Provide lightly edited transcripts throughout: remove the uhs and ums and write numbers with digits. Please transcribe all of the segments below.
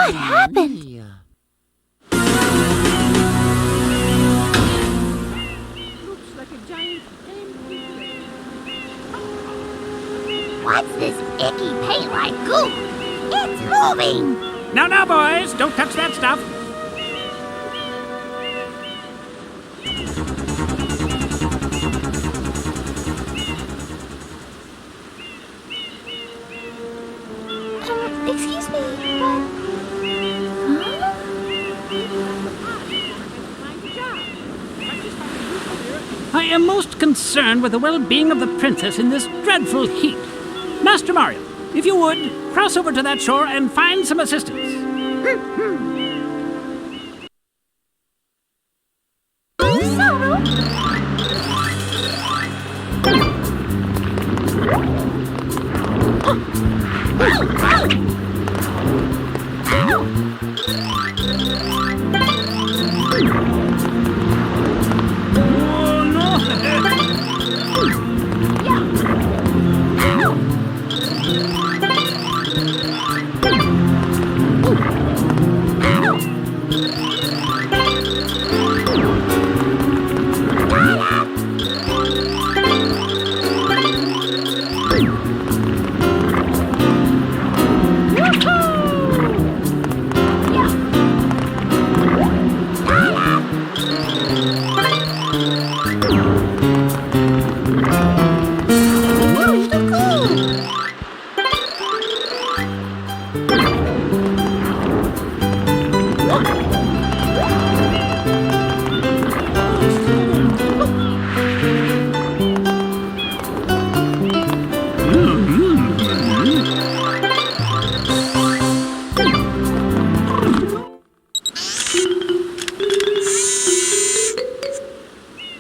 What happened? Looks like a giant empty plane. What's this icky paint-like goo? It's moving! Now, boys, don't touch that stuff. Excuse me, but... I am most concerned with the well-being of the princess in this dreadful heat. Master Mario, if you would, cross over to that shore and find some assistance.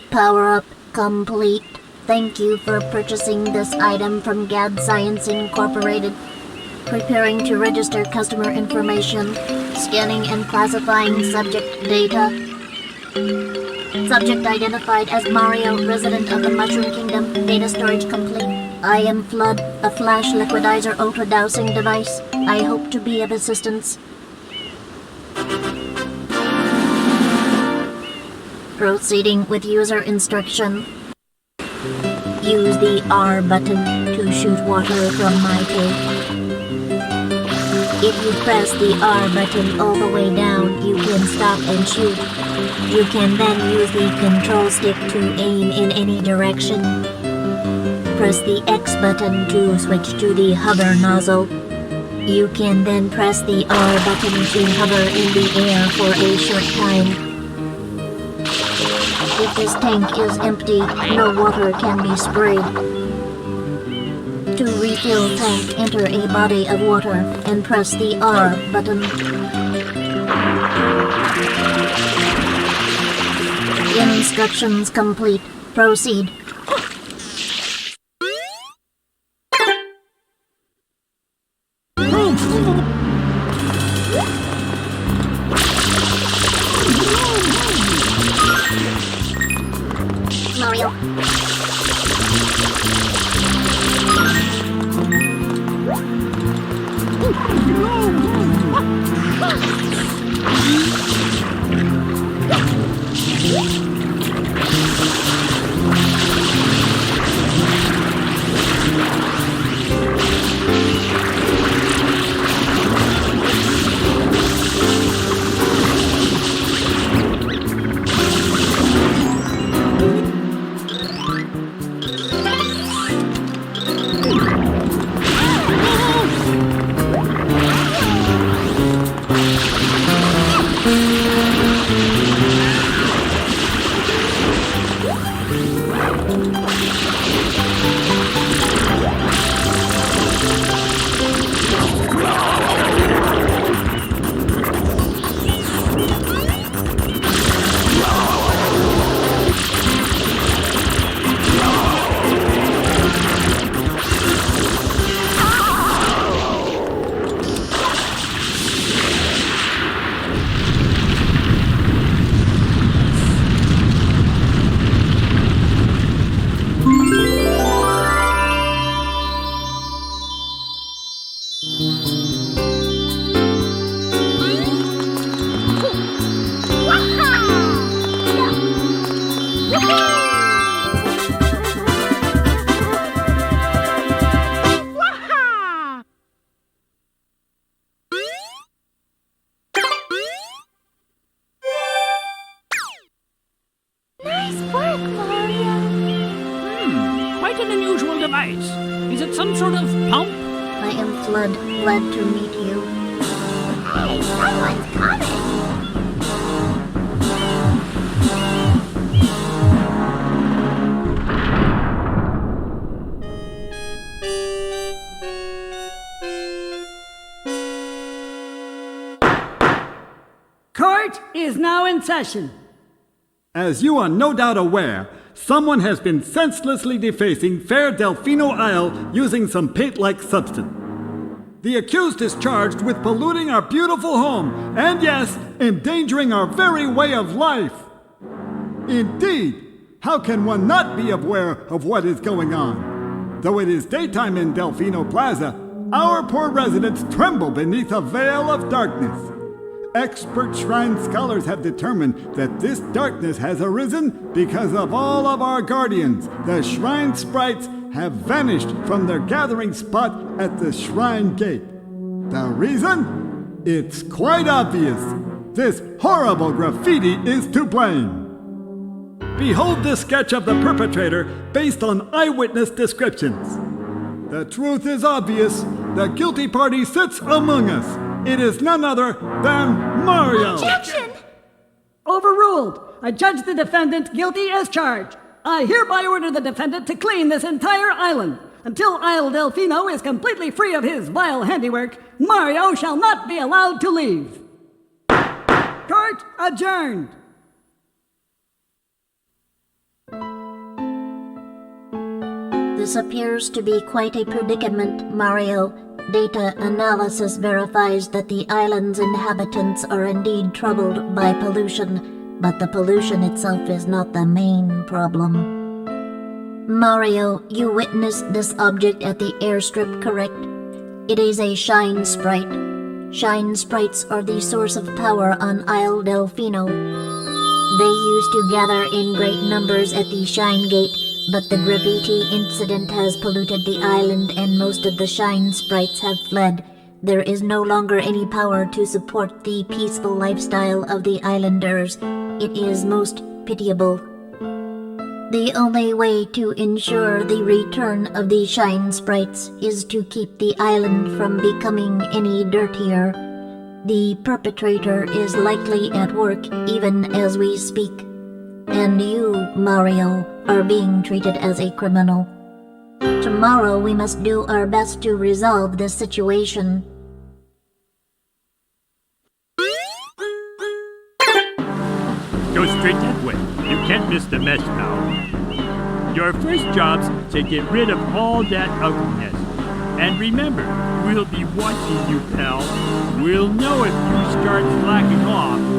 Power-up complete. Thank you for purchasing this item from GAD Science Incorporated. Preparing to register customer information. Scanning and classifying subject data. Subject identified as Mario, resident of the Mushroom Kingdom. Data storage complete. I am Flood, a flash liquidizer ultra-dowsing device. I hope to be of assistance. Proceeding with user instruction. Use the R button to shoot water from my tank. If you press the R button all the way down, you can stop and shoot. You can then use the control stick to aim in any direction. Press the X button to switch to the hover nozzle. You can then press the R button to hover in the air for a short time. If this tank is empty, no water can be sprayed. To refill tank, enter a body of water and press the R button. Instructions complete. Proceed. Mario. unusual device. Is it some sort of pump? I am Flood, glad to meet you. Hey, someone's coming! Court is now in session. As you are no doubt aware, someone has been senselessly defacing fair Delfino Isle using some paint-like substance. The accused is charged with polluting our beautiful home, and yes, endangering our very way of life. Indeed, how can one not be aware of what is going on? Though it is daytime in Delfino Plaza, our poor residents tremble beneath a veil of darkness. Expert shrine scholars have determined that this darkness has arisen because of all of our guardians. The shrine sprites have vanished from their gathering spot at the shrine gate. The reason? It's quite obvious. This horrible graffiti is to blame. Behold this sketch of the perpetrator based on eyewitness descriptions. The truth is obvious. The guilty party sits among us. It is none other than Mario! Objection! Overruled. I judge the defendant guilty as charged. I hereby order the defendant to clean this entire island. Until Isle Delfino is completely free of his vile handiwork, Mario shall not be allowed to leave. Court adjourned. This appears to be quite a predicament, Mario. Data analysis verifies that the island's inhabitants are indeed troubled by pollution, but the pollution itself is not the main problem. Mario, you witnessed this object at the airstrip, correct? It is a shine sprite. Shine sprites are the source of power on Isle Delfino. They used to gather in great numbers at the Shine Gate, but the graffiti incident has polluted the island and most of the shine sprites have fled. There is no longer any power to support the peaceful lifestyle of the islanders. It is most pitiable. The only way to ensure the return of the shine sprites is to keep the island from becoming any dirtier. The perpetrator is likely at work even as we speak. And you, Mario, are being treated as a criminal. Tomorrow we must do our best to resolve this situation. Go straight that way. You can't miss the mess now. Your first job's to get rid of all that ugliness. And remember, we'll be watching you, pal. We'll know if you start slacking off.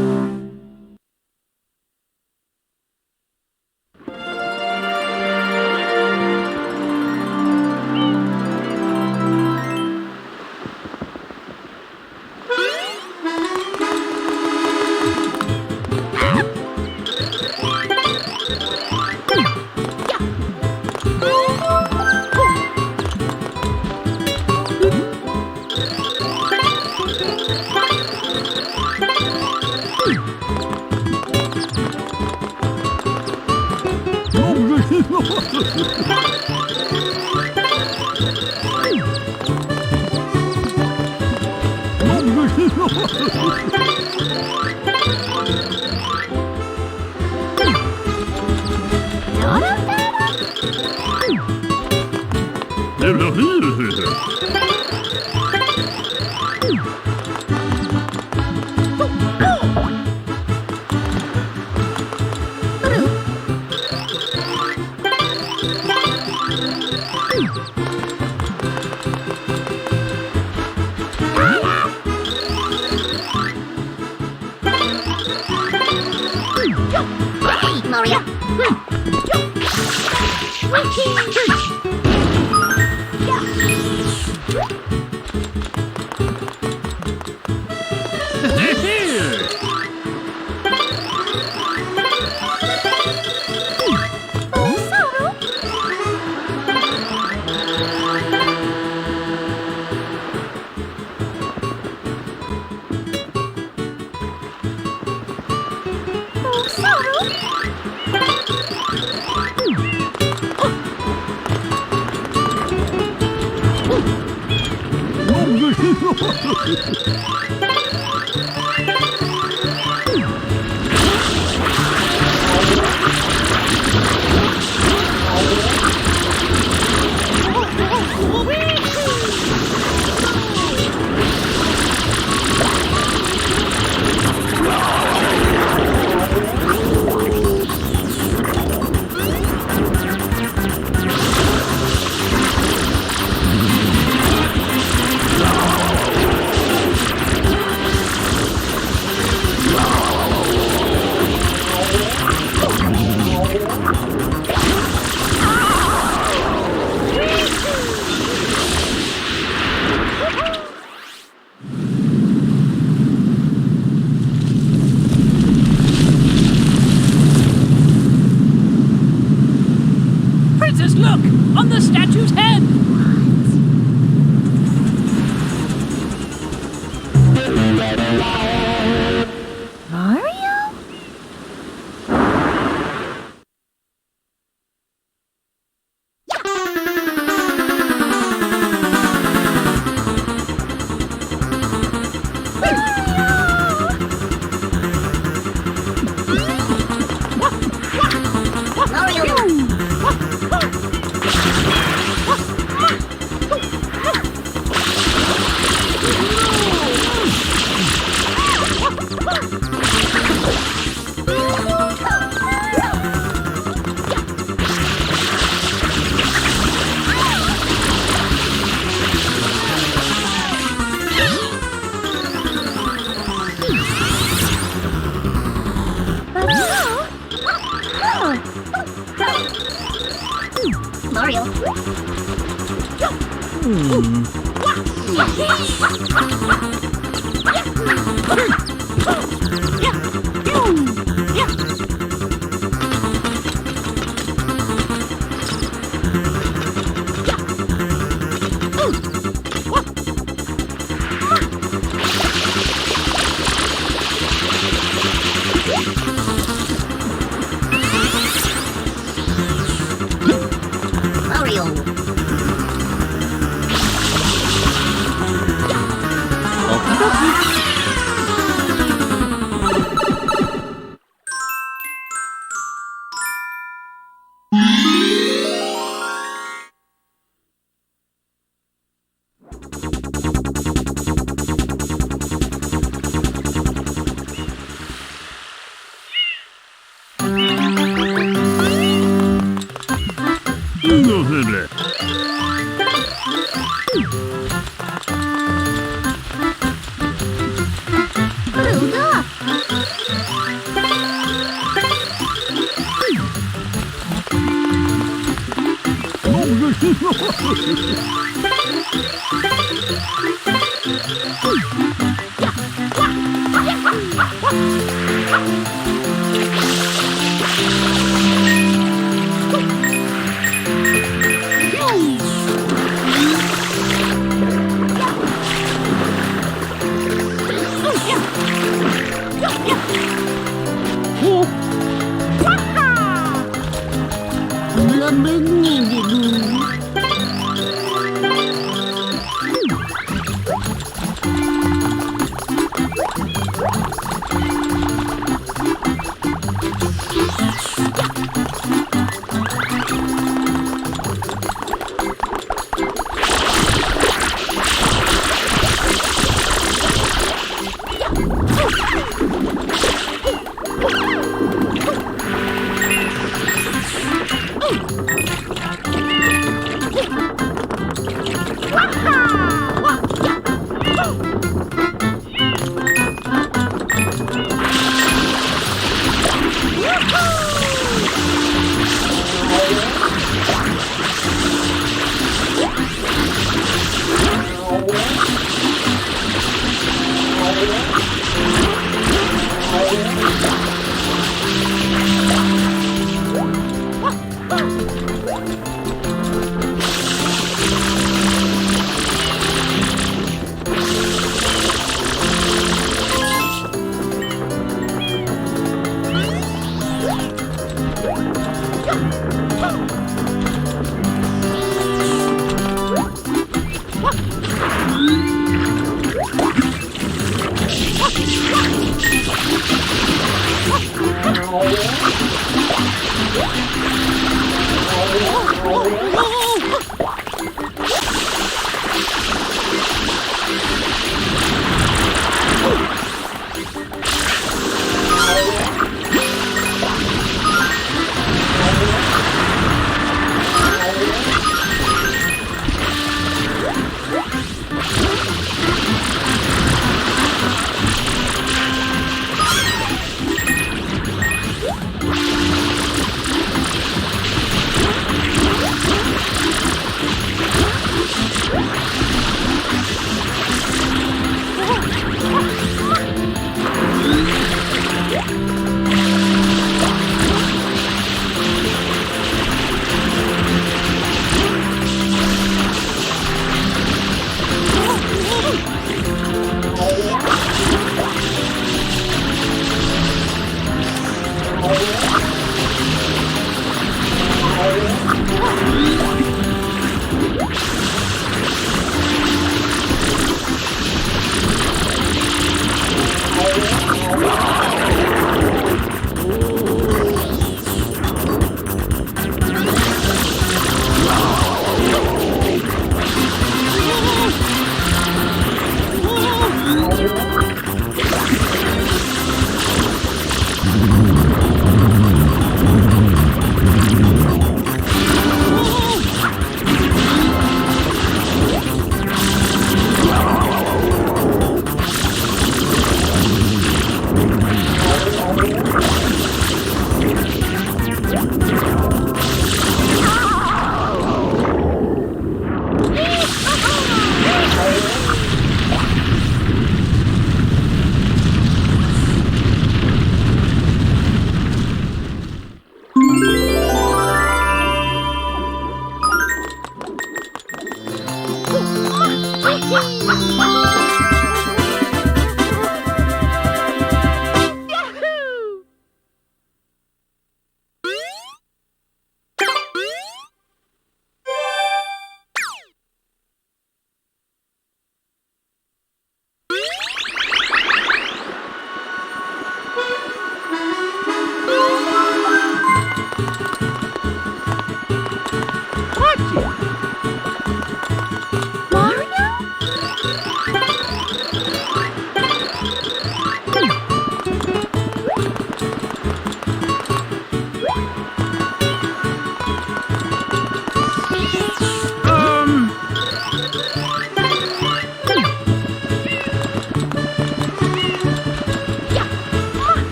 Mario! Princess, look! On the statue's head! Mario? Mario.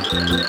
Mario.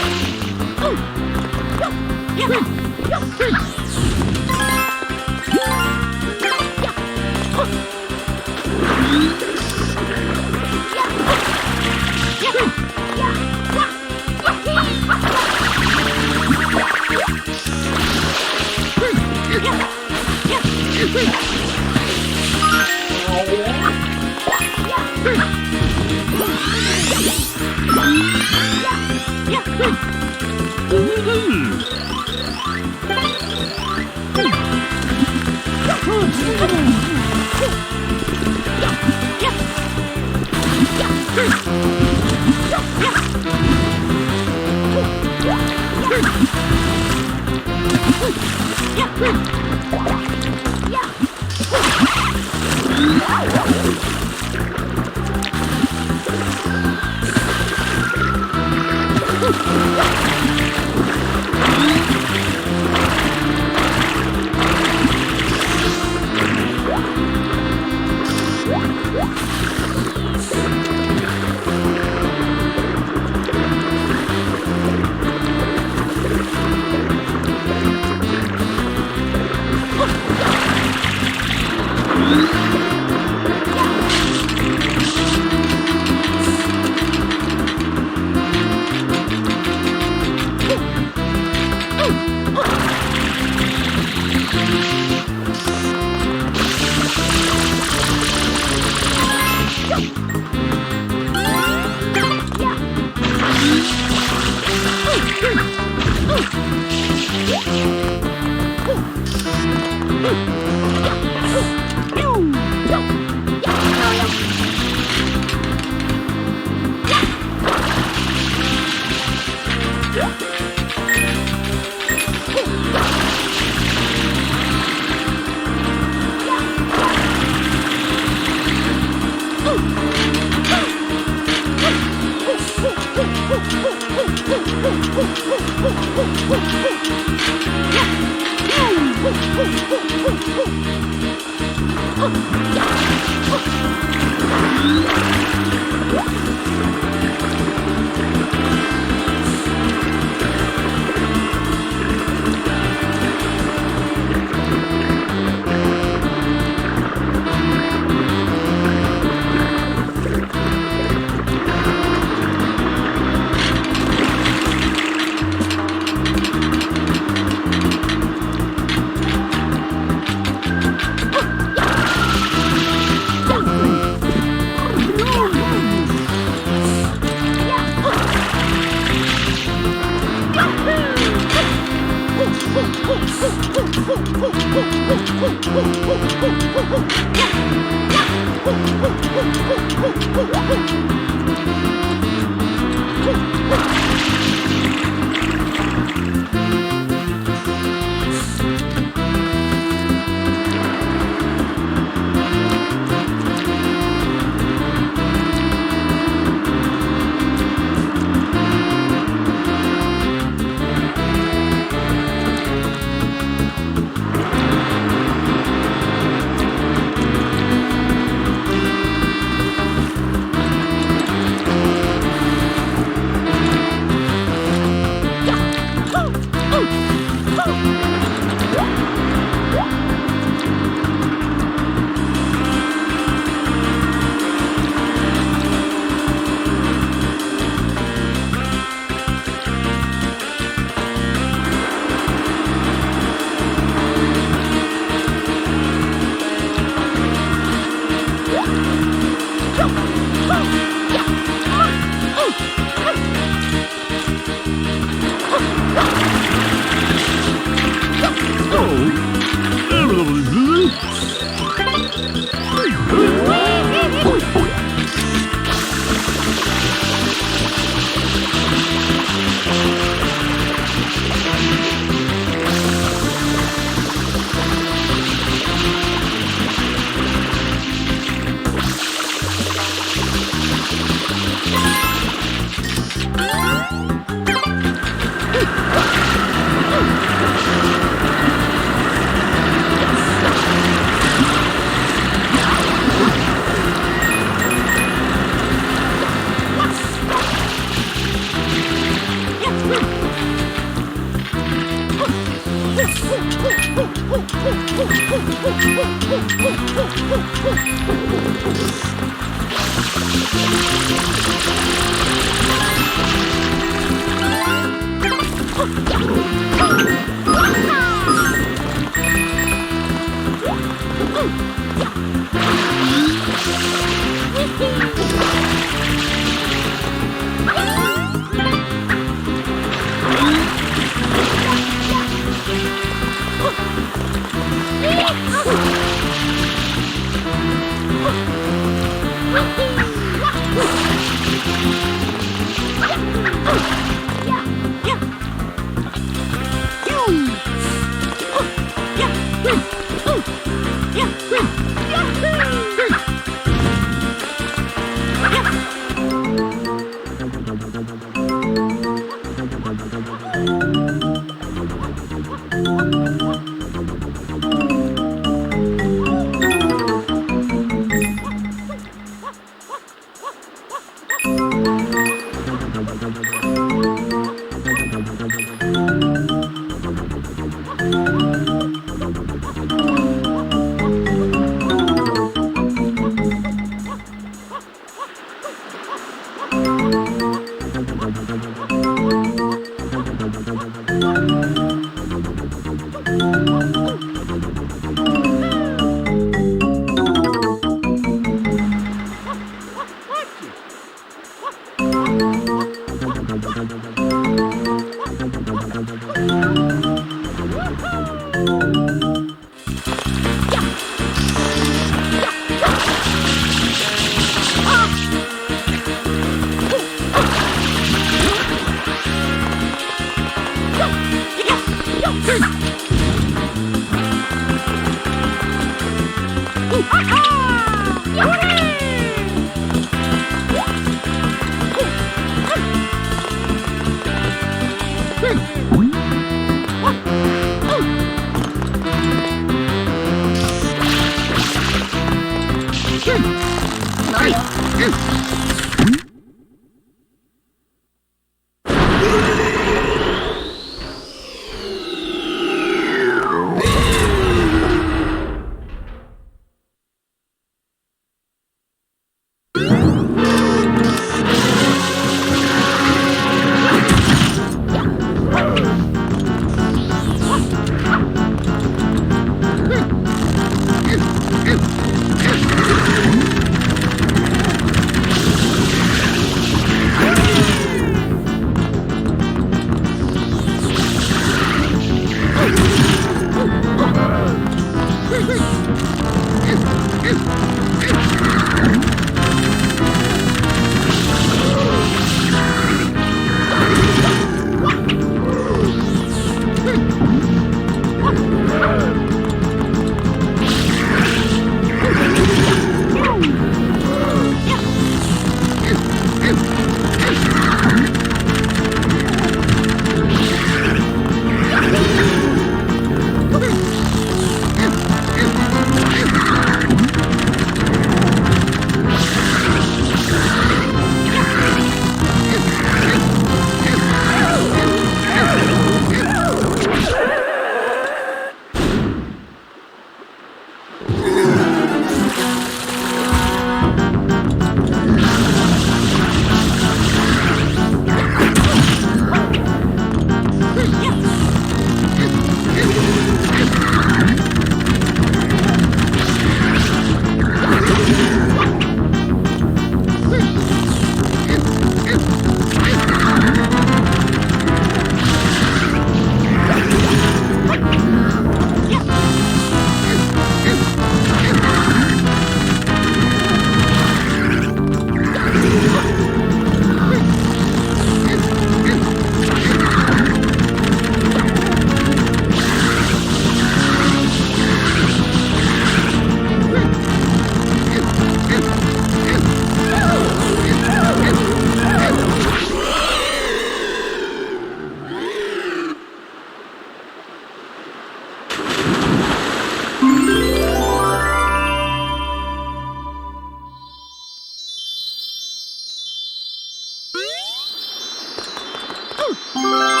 Ooh.